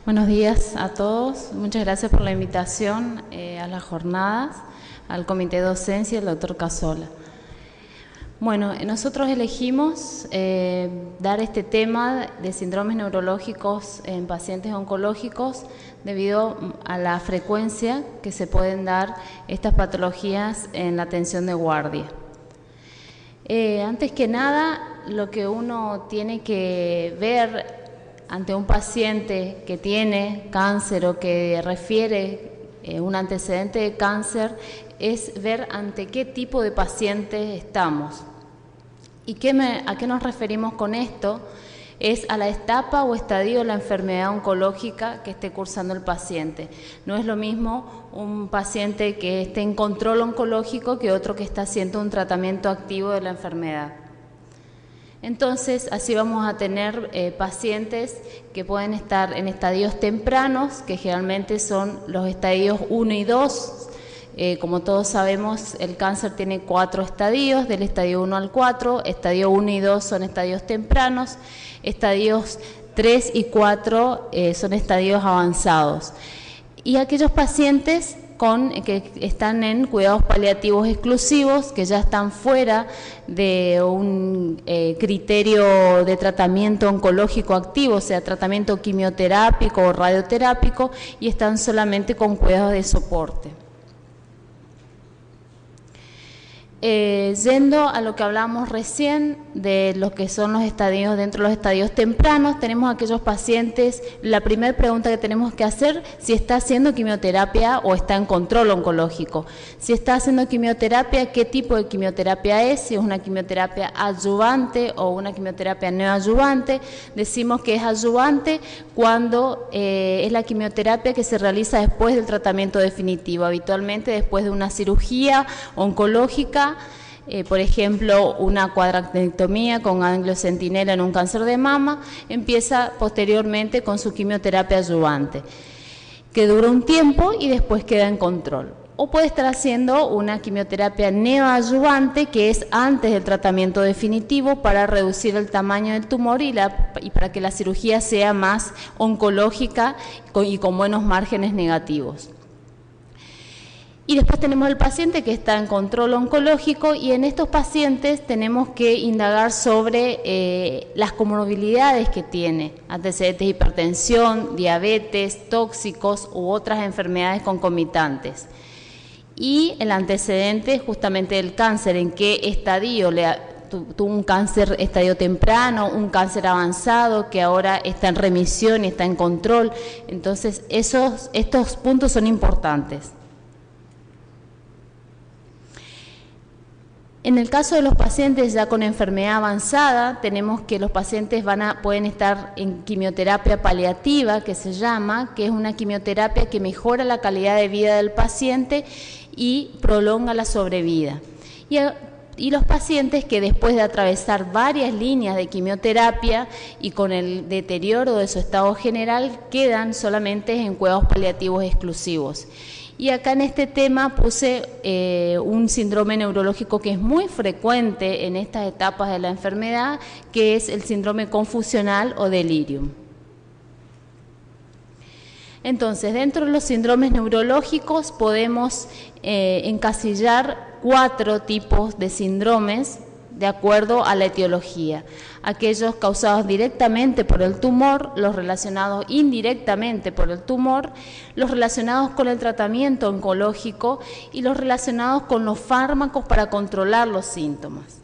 Buenos días a todos. Muchas gracias por la invitación a las jornadas, al Comité de Docencia y al doctor Casola. Bueno, nosotros elegimos dar este tema de síndromes neurológicos en pacientes oncológicos debido a la frecuencia que se pueden dar estas patologías en la atención de guardia. Antes que nada, lo que uno tiene que ver ante un paciente que tiene cáncer o que refiere un antecedente de cáncer es ver ante qué tipo de paciente estamos. ¿Y a qué nos referimos con esto? Es a la etapa o estadio de la enfermedad oncológica que esté cursando el paciente. No es lo mismo un paciente que esté en control oncológico que otro que está haciendo un tratamiento activo de la enfermedad. Entonces, así vamos a tener pacientes que pueden estar en estadios tempranos, que generalmente son los estadios 1 y 2. Como todos sabemos, el cáncer tiene 4 estadios, del estadio 1 al 4. Estadio 1 y 2 son estadios tempranos. Estadios 3 y 4 son estadios avanzados. Y aquellos pacientes que están en cuidados paliativos exclusivos, que ya están fuera de un criterio de tratamiento oncológico activo, o sea, tratamiento quimioterápico o radioterápico, y están solamente con cuidados de soporte. Yendo a lo que hablamos recién de lo que son los estadios, dentro de los estadios tempranos, tenemos aquellos pacientes, la primera pregunta que tenemos que hacer, si está haciendo quimioterapia o está en control oncológico. Si está haciendo quimioterapia, ¿qué tipo de quimioterapia es? Si es una quimioterapia adyuvante o una quimioterapia neoadyuvante. Decimos que es adyuvante cuando es la quimioterapia que se realiza después del tratamiento definitivo, habitualmente después de una cirugía oncológica. Por ejemplo, una cuadranectomía con ganglio centinela en un cáncer de mama, empieza posteriormente con su quimioterapia adyuvante, que dura un tiempo y después queda en control. O puede estar haciendo una quimioterapia neoadyuvante, que es antes del tratamiento definitivo, para reducir el tamaño del tumor y para que la cirugía sea más oncológica y con buenos márgenes negativos. Y después tenemos el paciente que está en control oncológico, y en estos pacientes tenemos que indagar sobre las comorbilidades que tiene, antecedentes de hipertensión, diabetes, tóxicos u otras enfermedades concomitantes. Y el antecedente justamente del cáncer, en qué estadio tuvo un cáncer estadio temprano, un cáncer avanzado que ahora está en remisión y está en control. Entonces estos puntos son importantes. En el caso de los pacientes ya con enfermedad avanzada, tenemos que los pacientes pueden estar en quimioterapia paliativa, que se llama, que es una quimioterapia que mejora la calidad de vida del paciente y prolonga la sobrevida. Y los pacientes que después de atravesar varias líneas de quimioterapia y con el deterioro de su estado general, quedan solamente en cuidados paliativos exclusivos. Y acá en este tema puse un síndrome neurológico que es muy frecuente en estas etapas de la enfermedad, que es el síndrome confusional o delirium. Entonces, dentro de los síndromes neurológicos podemos encasillar 4 tipos de síndromes de acuerdo a la etiología: aquellos causados directamente por el tumor, los relacionados indirectamente por el tumor, los relacionados con el tratamiento oncológico y los relacionados con los fármacos para controlar los síntomas.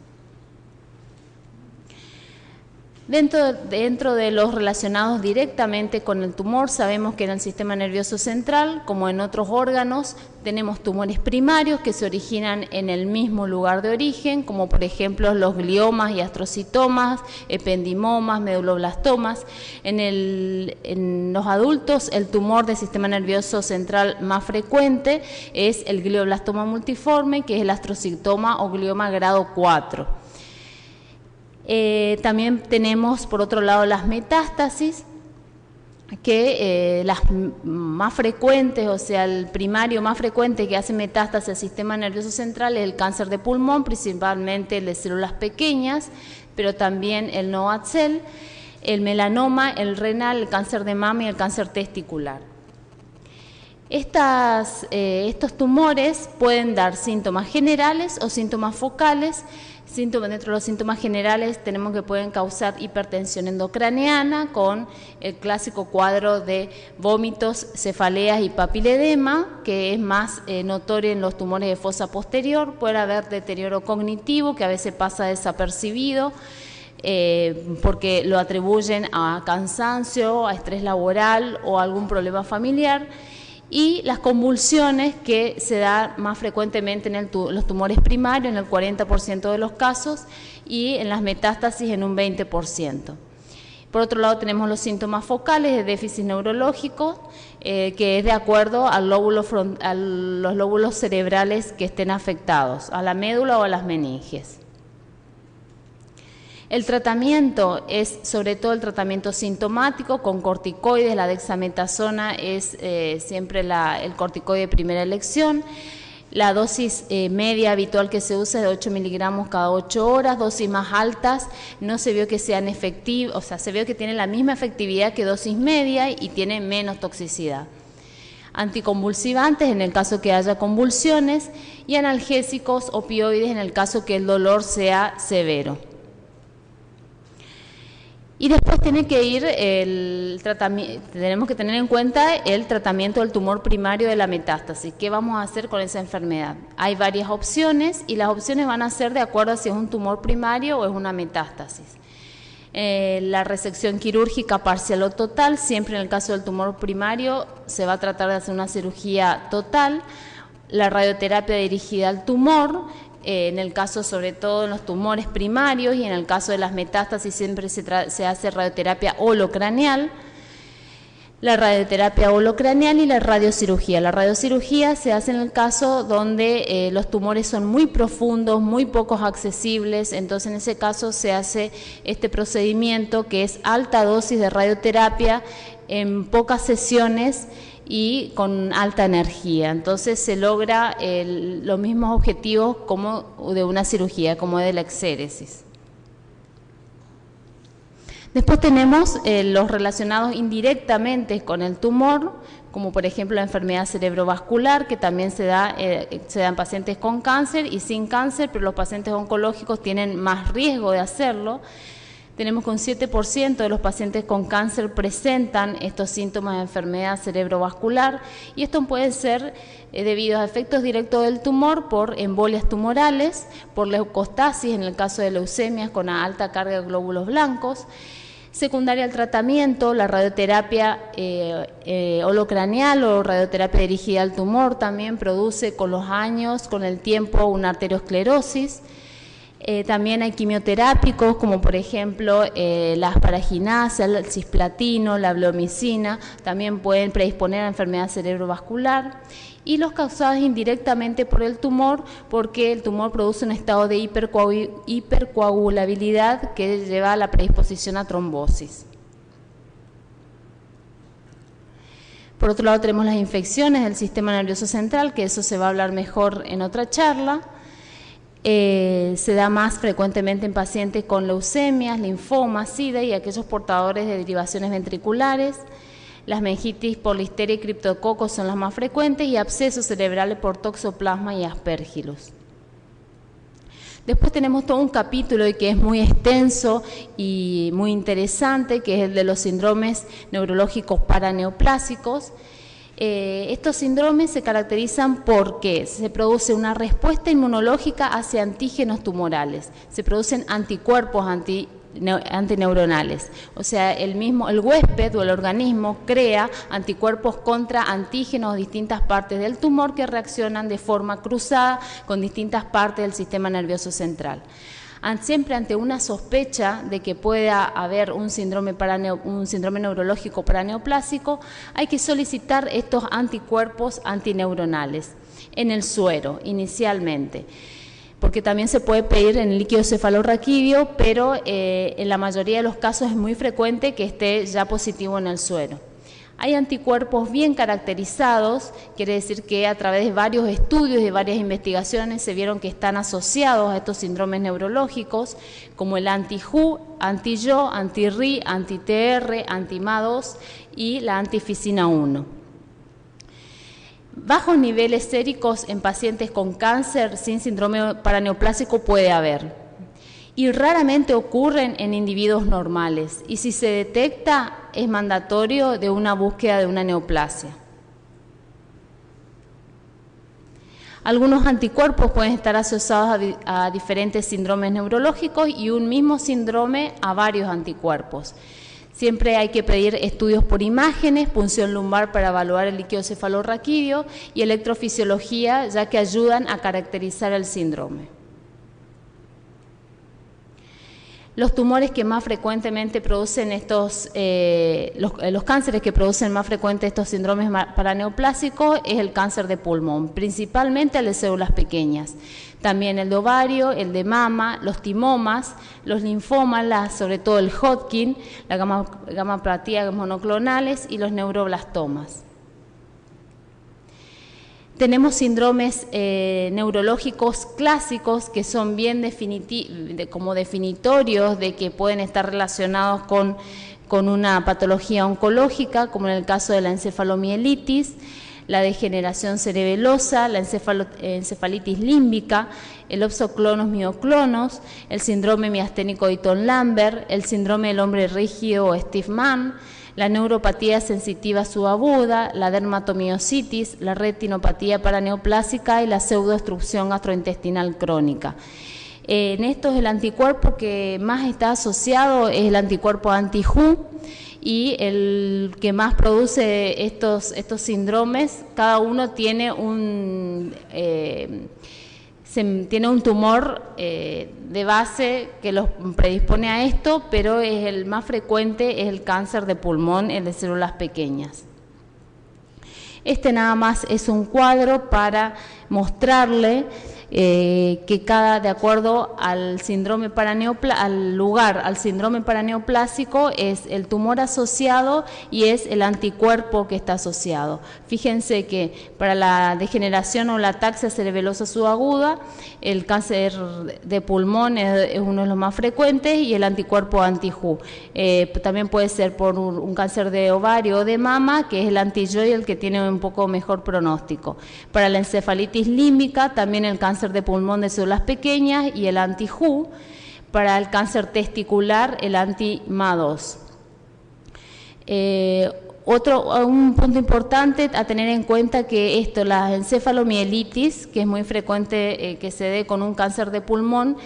Dentro de los relacionados directamente con el tumor, sabemos que en el sistema nervioso central, como en otros órganos, tenemos tumores primarios que se originan en el mismo lugar de origen, como por ejemplo los gliomas y astrocitomas, ependimomas, meduloblastomas. En los adultos, el tumor del sistema nervioso central más frecuente es el glioblastoma multiforme, que es el astrocitoma o glioma grado 4. También tenemos, por otro lado, las metástasis, que las más frecuentes, o sea, el primario más frecuente que hace metástasis al sistema nervioso central es el cáncer de pulmón, principalmente el de células pequeñas, pero también el Novartis. el melanoma, el renal, el cáncer de mama y el cáncer testicular. Estos tumores pueden dar síntomas generales o síntomas focales. Dentro de los síntomas generales tenemos que pueden causar hipertensión endocraneana con el clásico cuadro de vómitos, cefaleas y papiledema, que es más notorio en los tumores de fosa posterior. Puede haber deterioro cognitivo, que a veces pasa desapercibido, porque lo atribuyen a cansancio, a estrés laboral o a algún problema familiar. Y las convulsiones, que se dan más frecuentemente en los tumores primarios, en el 40% de los casos, y en las metástasis en un 20%. Por otro lado, tenemos los síntomas focales de déficit neurológico, que es de acuerdo a los lóbulos cerebrales que estén afectados, a la médula o a las meninges. El tratamiento es sobre todo el tratamiento sintomático con corticoides. La dexametasona es siempre el corticoide de primera elección. La dosis media habitual que se usa es de 8 miligramos cada 8 horas. Dosis más altas no se vio que sean efectivas, o sea, se vio que tienen la misma efectividad que dosis media y tienen menos toxicidad. Anticonvulsivantes en el caso que haya convulsiones y analgésicos opioides en el caso que el dolor sea severo. Y después tenemos que tener en cuenta el tratamiento del tumor primario de la metástasis. ¿Qué vamos a hacer con esa enfermedad? Hay varias opciones y las opciones van a ser de acuerdo a si es un tumor primario o es una metástasis. La resección quirúrgica parcial o total, siempre en el caso del tumor primario se va a tratar de hacer una cirugía total. La radioterapia dirigida al tumor, en el caso sobre todo en los tumores primarios, y en el caso de las metástasis siempre se hace radioterapia holocraneal. La radioterapia holocraneal y la radiocirugía. La radiocirugía se hace en el caso donde los tumores son muy profundos, muy pocos accesibles, entonces en ese caso se hace este procedimiento que es alta dosis de radioterapia en pocas sesiones y con alta energía. Entonces se logra los mismos objetivos como de una cirugía, como de la exéresis. Después tenemos los relacionados indirectamente con el tumor, como por ejemplo la enfermedad cerebrovascular, que también se da en pacientes con cáncer y sin cáncer, pero los pacientes oncológicos tienen más riesgo de hacerlo. Tenemos que un 7% de los pacientes con cáncer presentan estos síntomas de enfermedad cerebrovascular, y esto puede ser debido a efectos directos del tumor por embolias tumorales, por leucostasis en el caso de leucemias con alta carga de glóbulos blancos. Secundaria al tratamiento, la radioterapia holocraneal o radioterapia dirigida al tumor también produce con los años, con el tiempo, una arteriosclerosis. También hay quimioterápicos como por ejemplo la asparaginasa, el cisplatino, la bleomicina, también pueden predisponer a enfermedad cerebrovascular, y los causados indirectamente por el tumor, porque el tumor produce un estado de hipercoagulabilidad que lleva a la predisposición a trombosis. Por otro lado tenemos las infecciones del sistema nervioso central, que eso se va a hablar mejor en otra charla. Se da más frecuentemente en pacientes con leucemias, linfomas, SIDA y aquellos portadores de derivaciones ventriculares. Las meningitis por listeria y criptococos son las más frecuentes, y abscesos cerebrales por toxoplasma y aspergillus. Después tenemos todo un capítulo que es muy extenso y muy interesante, que es el de los síndromes neurológicos paraneoplásicos. Estos síndromes se caracterizan porque se produce una respuesta inmunológica hacia antígenos tumorales, se producen anticuerpos antineuronales, o sea, el huésped o el organismo crea anticuerpos contra antígenos de distintas partes del tumor que reaccionan de forma cruzada con distintas partes del sistema nervioso central. Siempre ante una sospecha de que pueda haber un síndrome neurológico paraneoplásico, hay que solicitar estos anticuerpos antineuronales en el suero inicialmente, porque también se puede pedir en el líquido cefalorraquídeo, pero en la mayoría de los casos es muy frecuente que esté ya positivo en el suero. Hay anticuerpos bien caracterizados, quiere decir que a través de varios estudios y de varias investigaciones se vieron que están asociados a estos síndromes neurológicos, como el anti-HU, anti-YO, anti-RI, anti-TR, anti-MA2 y la antificina 1. Bajos niveles séricos en pacientes con cáncer sin síndrome paraneoplásico puede haber, y raramente ocurren en individuos normales, y si se detecta es mandatorio de una búsqueda de una neoplasia. Algunos anticuerpos pueden estar asociados a diferentes síndromes neurológicos y un mismo síndrome a varios anticuerpos. Siempre hay que pedir estudios por imágenes, punción lumbar para evaluar el líquido cefalorraquídeo y electrofisiología, ya que ayudan a caracterizar el síndrome. Los tumores que más frecuentemente producen los cánceres que producen más frecuente estos síndromes paraneoplásicos es el cáncer de pulmón, principalmente el de células pequeñas. También el de ovario, el de mama, los timomas, los linfomas, sobre todo el Hodgkin, la gamapatía monoclonales y los neuroblastomas. Tenemos síndromes neurológicos clásicos que son bien como definitorios de que pueden estar relacionados con una patología oncológica, como en el caso de la encefalomielitis, la degeneración cerebelosa, la encefalitis límbica, el opsoclonos mioclonos, el síndrome miasténico de Eaton-Lambert, el síndrome del hombre rígido o Steve-Mann, la neuropatía sensitiva subaguda, la dermatomiositis, la retinopatía paraneoplásica y la pseudoobstrucción gastrointestinal crónica. En estos el anticuerpo que más está asociado es el anticuerpo anti-HU, y el que más produce estos síndromes, cada uno tiene un tumor de base que los predispone a esto, pero el más frecuente es el cáncer de pulmón, el de células pequeñas. Este nada más es un cuadro para mostrarle que de acuerdo al síndrome al síndrome paraneoplásico es el tumor asociado y es el anticuerpo que está asociado. Fíjense que para la degeneración o la ataxia cerebelosa subaguda, el cáncer de pulmón es uno de los más frecuentes y el anticuerpo anti-HU. También puede ser por un cáncer de ovario o de mama, que es el anti-YO y el que tiene un poco mejor pronóstico. Para la encefalitis límbica, también el cáncer de pulmón de células pequeñas y el anti-HU. Para el cáncer testicular, el anti-MA2. Un punto importante a tener en cuenta que la encefalomielitis, que es muy frecuente que se dé con un cáncer de pulmón,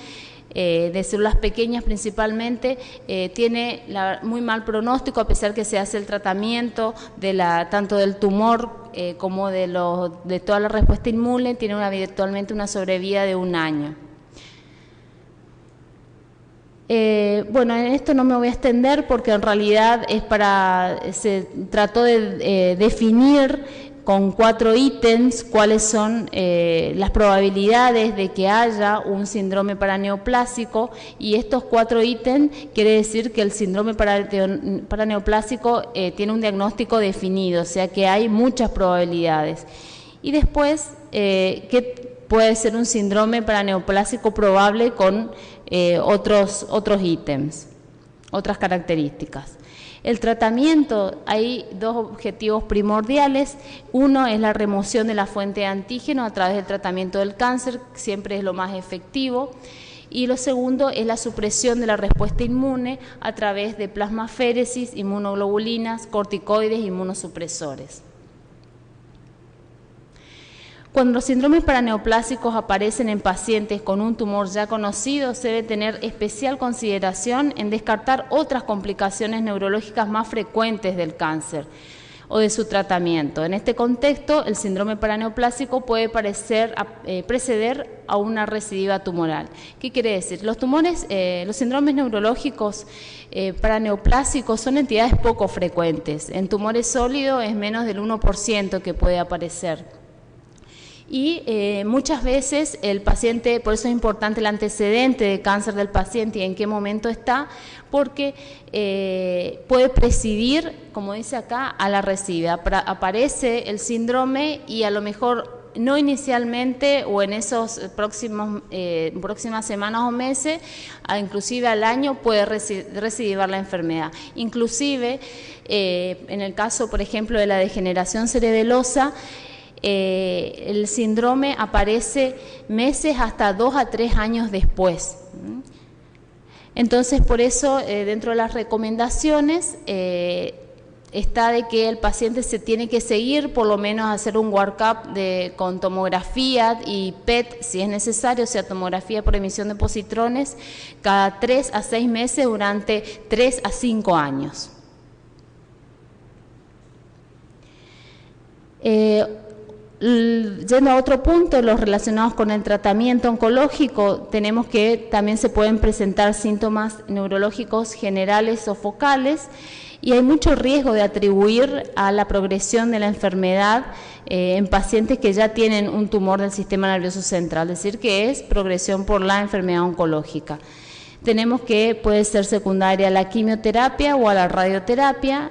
de células pequeñas principalmente, tiene muy mal pronóstico, a pesar que se hace el tratamiento tanto del tumor como de toda la respuesta inmune, tiene habitualmente una sobrevida de 1 año. Bueno, en esto no me voy a extender porque en realidad se trató de definir con 4 ítems cuáles son las probabilidades de que haya un síndrome paraneoplásico, y estos 4 ítems quiere decir que el síndrome paraneoplásico tiene un diagnóstico definido, o sea que hay muchas probabilidades. Y después, que puede ser un síndrome paraneoplásico probable con otros ítems, otras características. El tratamiento, hay 2 objetivos primordiales. Uno es la remoción de la fuente de antígeno a través del tratamiento del cáncer, siempre es lo más efectivo. Y lo segundo es la supresión de la respuesta inmune a través de plasmaféresis, inmunoglobulinas, corticoides e inmunosupresores. Cuando los síndromes paraneoplásicos aparecen en pacientes con un tumor ya conocido, se debe tener especial consideración en descartar otras complicaciones neurológicas más frecuentes del cáncer o de su tratamiento. En este contexto, el síndrome paraneoplásico puede preceder a una recidiva tumoral. ¿Qué quiere decir? Los síndromes neurológicos paraneoplásicos son entidades poco frecuentes. En tumores sólidos es menos del 1% que puede aparecer. Y muchas veces el paciente, por eso es importante el antecedente de cáncer del paciente y en qué momento está, porque puede presidir, como dice acá, a la recidivia. Aparece el síndrome y a lo mejor no inicialmente o en esos próximas semanas o meses, inclusive al año puede recidivar la enfermedad. Inclusive, en el caso, por ejemplo, de la degeneración cerebelosa, el síndrome aparece meses hasta 2 a 3 años después. Entonces, por eso, dentro de las recomendaciones, está de que el paciente se tiene que seguir, por lo menos hacer un workup con tomografía y PET, si es necesario, o sea, tomografía por emisión de positrones, cada 3 a 6 meses durante 3 a 5 años. Yendo a otro punto, los relacionados con el tratamiento oncológico, tenemos que también se pueden presentar síntomas neurológicos generales o focales, y hay mucho riesgo de atribuir a la progresión de la enfermedad en pacientes que ya tienen un tumor del sistema nervioso central, es decir, que es progresión por la enfermedad oncológica. Tenemos que puede ser secundaria a la quimioterapia o a la radioterapia.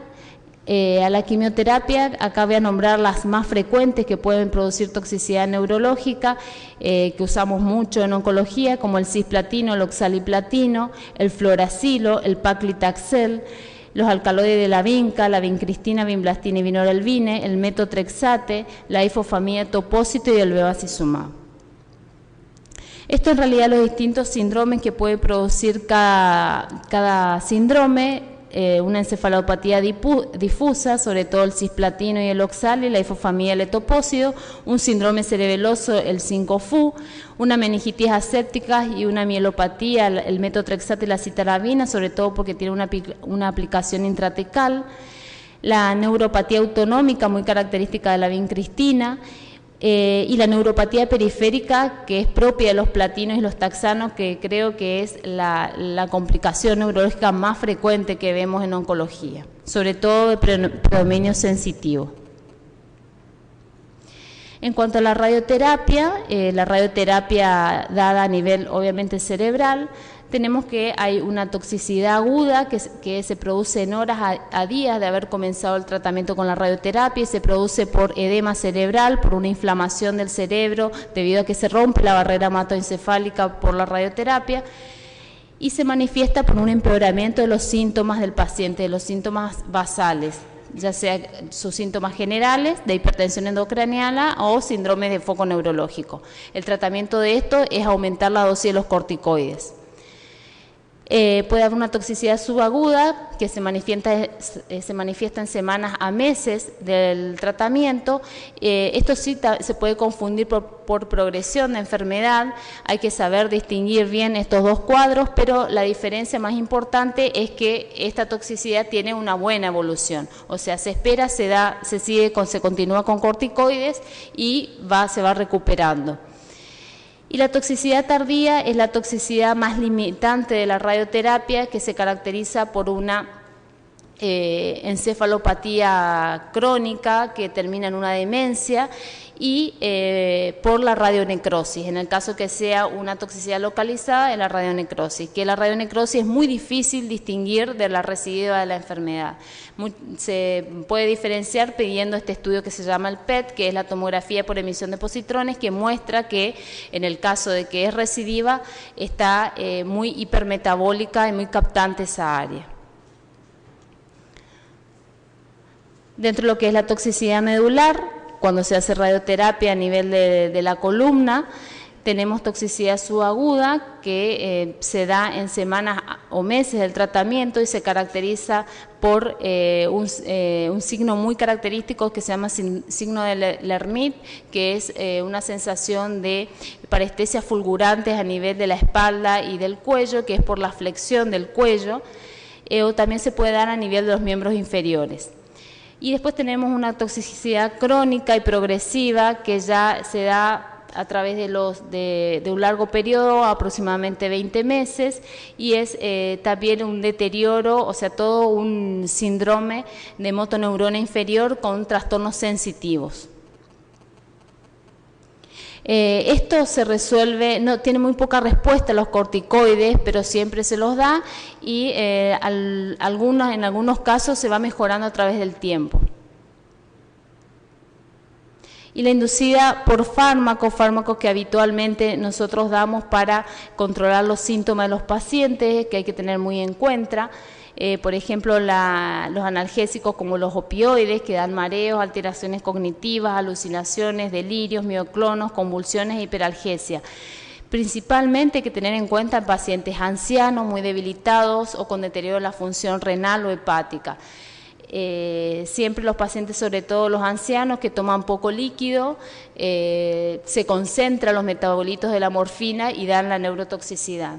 A la quimioterapia, acá voy a nombrar las más frecuentes que pueden producir toxicidad neurológica, que usamos mucho en oncología, como el cisplatino, el oxaliplatino, el fluoracilo, el paclitaxel, los alcaloides de la vinca, la vincristina, vinblastina y vinorelvine, el metotrexate, la ifosfamida topósito y el bevacizumab. Esto en realidad los distintos síndromes que puede producir cada síndrome. Una encefalopatía difusa, sobre todo el cisplatino y el oxal, y la ifosfamida y el etopósido, un síndrome cerebeloso, el 5-FU, una meningitis aséptica y una mielopatía, el metotrexate y la citarabina, sobre todo porque tiene una aplicación intratecal, la neuropatía autonómica, muy característica de la vincristina, y la neuropatía periférica, que es propia de los platinos y los taxanos, que creo que es la complicación neurológica más frecuente que vemos en oncología, sobre todo de predominio sensitivo. En cuanto a la radioterapia dada a nivel obviamente cerebral, tenemos que hay una toxicidad aguda que se produce en horas a días de haber comenzado el tratamiento con la radioterapia, y se produce por edema cerebral, por una inflamación del cerebro debido a que se rompe la barrera hematoencefálica por la radioterapia, y se manifiesta por un empeoramiento de los síntomas del paciente, de los síntomas basales, ya sea sus síntomas generales de hipertensión endocraniana o síndrome de foco neurológico. El tratamiento de esto es aumentar la dosis de los corticoides. Puede haber una toxicidad subaguda que se manifiesta en semanas a meses del tratamiento. Esto sí se puede confundir por progresión de enfermedad. Hay que saber distinguir bien estos dos cuadros, pero la diferencia más importante es que esta toxicidad tiene una buena evolución. O sea, se espera, se continúa con corticoides y se va recuperando. Y la toxicidad tardía es la toxicidad más limitante de la radioterapia, que se caracteriza por una encefalopatía crónica que termina en una demencia y por la radionecrosis, en el caso que sea una toxicidad localizada en la radionecrosis, que la radionecrosis es muy difícil distinguir de la recidiva de la enfermedad. Se puede diferenciar pidiendo este estudio que se llama el PET, que es la tomografía por emisión de positrones, que muestra que en el caso de que es recidiva está muy hipermetabólica y muy captante esa área. Dentro de lo que es la toxicidad medular, cuando se hace radioterapia a nivel de la columna, tenemos toxicidad subaguda que se da en semanas o meses del tratamiento y se caracteriza por un signo muy característico que se llama signo de Lermit, que es una sensación de parestesias fulgurantes a nivel de la espalda y del cuello, que es por la flexión del cuello, o también se puede dar a nivel de los miembros inferiores. Y después tenemos una toxicidad crónica y progresiva que ya se da a través de un largo periodo, aproximadamente 20 meses, y es también un deterioro, o sea, todo un síndrome de motoneurona inferior con trastornos sensitivos. Esto se resuelve, no tiene muy poca respuesta a los corticoides, pero siempre se los da y en algunos casos se va mejorando a través del tiempo. Y la inducida por fármacos que habitualmente nosotros damos para controlar los síntomas de los pacientes, que hay que tener muy en cuenta. Por ejemplo, los analgésicos como los opioides, que dan mareos, alteraciones cognitivas, alucinaciones, delirios, mioclonos, convulsiones e hiperalgesia. Principalmente hay que tener en cuenta en pacientes ancianos, muy debilitados o con deterioro de la función renal o hepática. Siempre los pacientes, sobre todo los ancianos que toman poco líquido, se concentran los metabolitos de la morfina y dan la neurotoxicidad.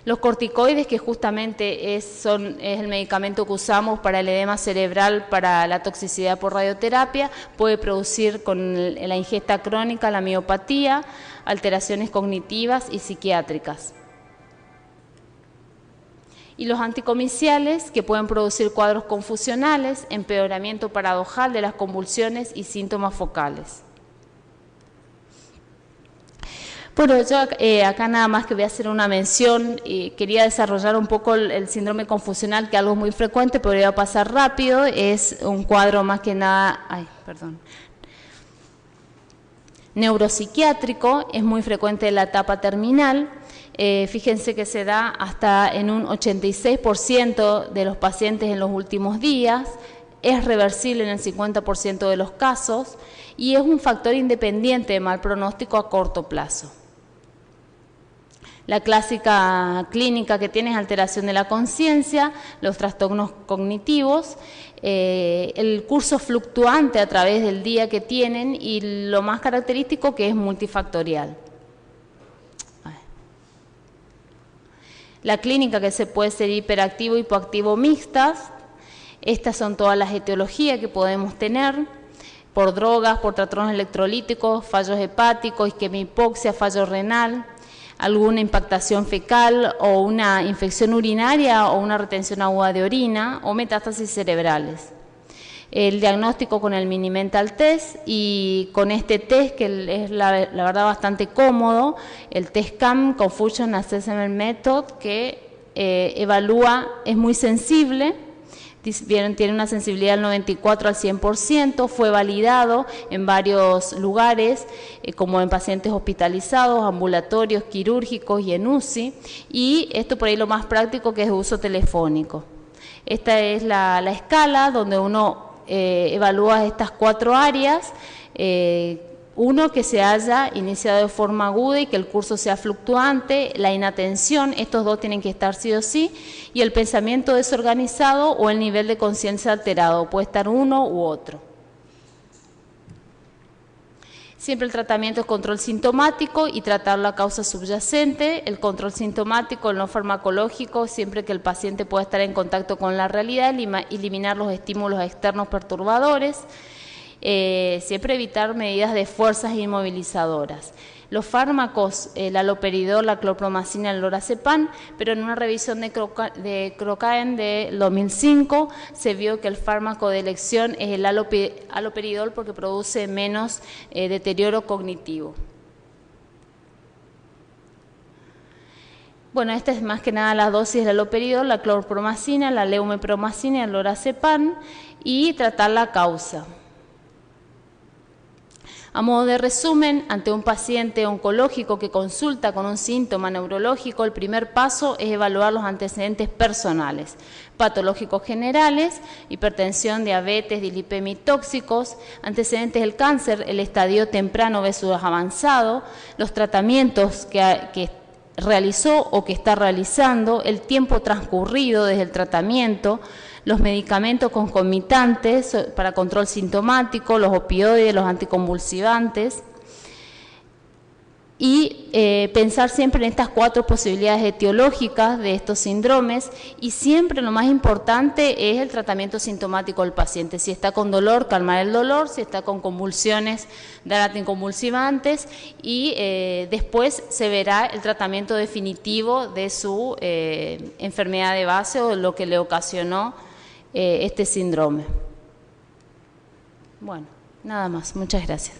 Los corticoides, que justamente es el medicamento que usamos para el edema cerebral, para la toxicidad por radioterapia, puede producir con la ingesta crónica la miopatía, alteraciones cognitivas y psiquiátricas. Y los anticomiciales, que pueden producir cuadros confusionales, empeoramiento paradojal de las convulsiones y síntomas focales. Bueno, yo acá nada más que voy a hacer una mención, quería desarrollar un poco el síndrome confusional, que es algo muy frecuente, pero voy a pasar rápido, es un cuadro más que nada, neuropsiquiátrico, es muy frecuente en la etapa terminal. Fíjense que se da hasta en un 86% de los pacientes en los últimos días, es reversible en el 50% de los casos y es un factor independiente de mal pronóstico a corto plazo. La clásica clínica que tiene es alteración de la conciencia, los trastornos cognitivos, el curso fluctuante a través del día que tienen y lo más característico que es multifactorial. La clínica que se puede ser hiperactivo, hipoactivo mixtas, estas son todas las etiologías que podemos tener, por drogas, por trastornos electrolíticos, fallos hepáticos, isquemia, hipoxia, fallo renal, alguna impactación fecal o una infección urinaria o una retención aguda de orina o metástasis cerebrales. El diagnóstico con el mini mental test y con este test que es la verdad bastante cómodo, el test CAM, Confusion Assessment Method, que evalúa, es muy sensible, tiene una sensibilidad del 94 al 100%, fue validado en varios lugares, como en pacientes hospitalizados, ambulatorios, quirúrgicos y en UCI, y esto por ahí lo más práctico que es de uso telefónico. Esta es la escala donde uno evalúa estas 4 áreas, uno, que se haya iniciado de forma aguda y que el curso sea fluctuante, la inatención, estos 2 tienen que estar sí o sí, y el pensamiento desorganizado o el nivel de conciencia alterado, puede estar uno u otro. Siempre el tratamiento es control sintomático y tratar la causa subyacente. El control sintomático, el no farmacológico, siempre que el paciente pueda estar en contacto con la realidad, eliminar los estímulos externos perturbadores. Siempre evitar medidas de fuerzas inmovilizadoras. Los fármacos, el haloperidol, la clorpromacina, el lorazepam, pero en una revisión de Crocaen de 2005 se vio que el fármaco de elección es el haloperidol porque produce menos deterioro cognitivo. Bueno, esta es más que nada la dosis del haloperidol, la clorpromacina, la leumepromacina y el lorazepam, y tratar la causa. A modo de resumen, ante un paciente oncológico que consulta con un síntoma neurológico, el primer paso es evaluar los antecedentes personales, patológicos generales, hipertensión, diabetes, dislipemia y tóxicos, antecedentes del cáncer, el estadio temprano versus avanzado, los tratamientos que realizó o que está realizando, el tiempo transcurrido desde el tratamiento, los medicamentos concomitantes para control sintomático, los opioides, los anticonvulsivantes, y pensar siempre en estas 4 posibilidades etiológicas de estos síndromes, y siempre lo más importante es el tratamiento sintomático del paciente. Si está con dolor, calmar el dolor; si está con convulsiones, dar anticonvulsivantes, y después se verá el tratamiento definitivo de su enfermedad de base o lo que le ocasionó este síndrome. Bueno, nada más. Muchas gracias.